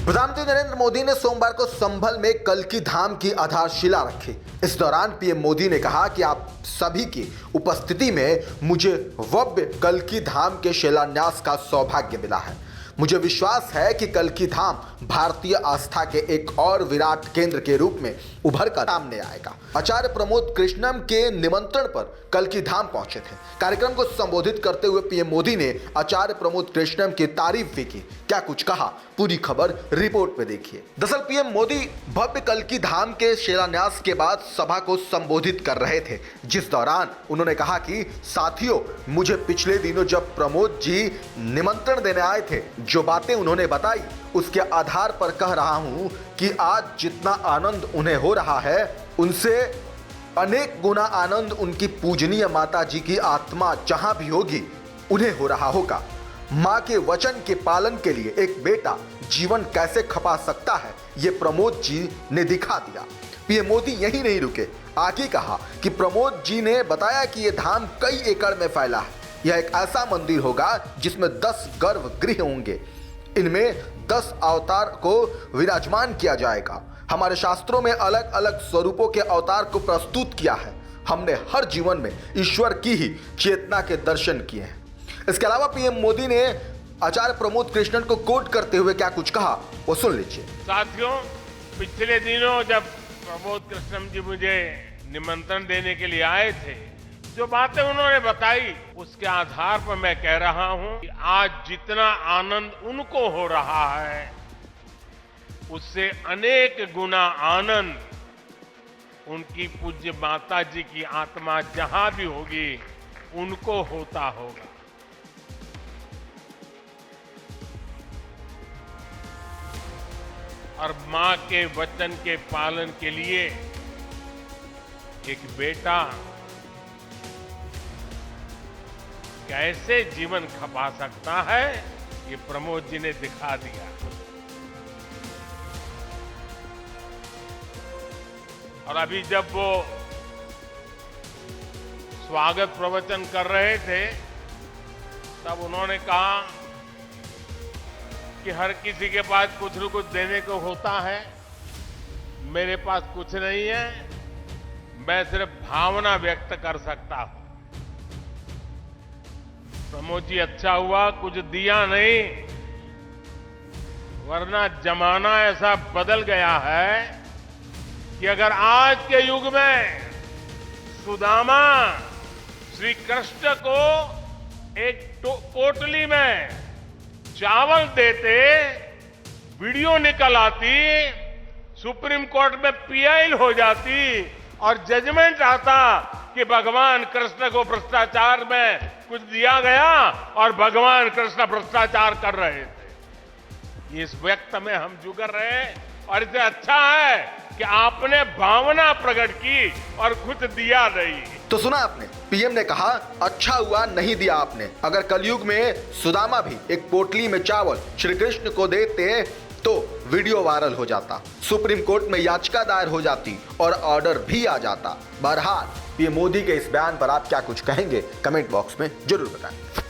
प्रधानमंत्री नरेंद्र मोदी ने सोमवार को संभल में कल्की धाम की आधारशिला रखी। इस दौरान पीएम मोदी ने कहा कि आप सभी की उपस्थिति में मुझे भव्य कल्की धाम के शिलान्यास का सौभाग्य मिला है। मुझे विश्वास है कि कल्की धाम भारतीय आस्था के एक और विराट केंद्र के रूप में उभर कर सामने आएगा। आचार्य प्रमोद कृष्णम के निमंत्रण पर कल्की धाम पहुंचे थे। कार्यक्रम को संबोधित करते हुए पीएम मोदी ने आचार्य प्रमोद कृष्णम की तारीफ भी की। क्या कुछ कहा, पूरी खबर रिपोर्ट में देखिए। दरअसल पीएम मोदी भव्य कल्की धाम के शिलान्यास के बाद सभा को संबोधित कर रहे थे, जिस दौरान उन्होंने कहा कि साथियों, मुझे पिछले दिनों जब प्रमोद जी निमंत्रण देने आए थे, जो बातें उन्होंने बताई उसके आधार पर कह रहा हूं कि आज जितना आनंद उन्हें हो रहा है, उनसे अनेक गुना आनंद उनकी पूजनीय माता जी की आत्मा जहां भी होगी उन्हें हो रहा होगा। मां के वचन के पालन के लिए एक बेटा जीवन कैसे खपा सकता है, ये प्रमोद जी ने दिखा दिया। पीएम मोदी यही नहीं रुके, आगे कहा कि प्रमोद जी ने बताया कि यह धाम कई एकड़ में फैला है। यह एक ऐसा मंदिर होगा जिसमें 10 गर्भगृह होंगे। इनमें 10 अवतार को विराजमान किया जाएगा। हमारे शास्त्रों में अलग अलग स्वरूपों के अवतार को प्रस्तुत किया है। हमने हर जीवन में ईश्वर की ही चेतना के दर्शन किए हैं। इसके अलावा पीएम मोदी ने आचार्य प्रमोद कृष्णन को कोट करते हुए क्या कुछ कहा, वो सुन लीजिए। साथियों, पिछले दिनों जब प्रमोद कृष्णन जी मुझे निमंत्रण देने के लिए आए थे, जो बातें उन्होंने बताई उसके आधार पर मैं कह रहा हूं कि आज जितना आनंद उनको हो रहा है, उससे अनेक गुना आनंद उनकी पूज्य माता जी की आत्मा जहां भी होगी उनको होता होगा। और मां के वचन के पालन के लिए एक बेटा कैसे जीवन खपा सकता है, ये प्रमोद जी ने दिखा दिया। और अभी जब वो स्वागत प्रवचन कर रहे थे, तब उन्होंने कहा कि हर किसी के पास कुछ न कुछ देने को होता है। मेरे पास कुछ नहीं है, मैं सिर्फ भावना व्यक्त कर सकता हूं। प्रमोद जी, अच्छा हुआ कुछ दिया नहीं, वरना जमाना ऐसा बदल गया है कि अगर आज के युग में सुदामा श्री कृष्ण को एक पोटली में चावल देते, वीडियो निकल आती, सुप्रीम कोर्ट में पीआई हो जाती और जजमेंट आता कि भगवान कृष्ण को भ्रष्टाचार में कुछ दिया गया और भगवान कृष्ण भ्रष्टाचार कर रहे थे। इस व्यक्त में हम जुगर रहे और इससे अच्छा है कि आपने भावना प्रकट की और कुछ दिया नहीं। तो सुना आपने, पीएम ने कहा अच्छा हुआ नहीं दिया आपने। अगर कलयुग में सुदामा भी एक पोटली में चावल श्री कृष्ण को देते तो वीडियो वायरल हो जाता, सुप्रीम कोर्ट में याचिका दायर हो जाती और ऑर्डर भी आ जाता। बहरहाल पीएम मोदी के इस बयान पर आप क्या कुछ कहेंगे, कमेंट बॉक्स में जरूर बताएं।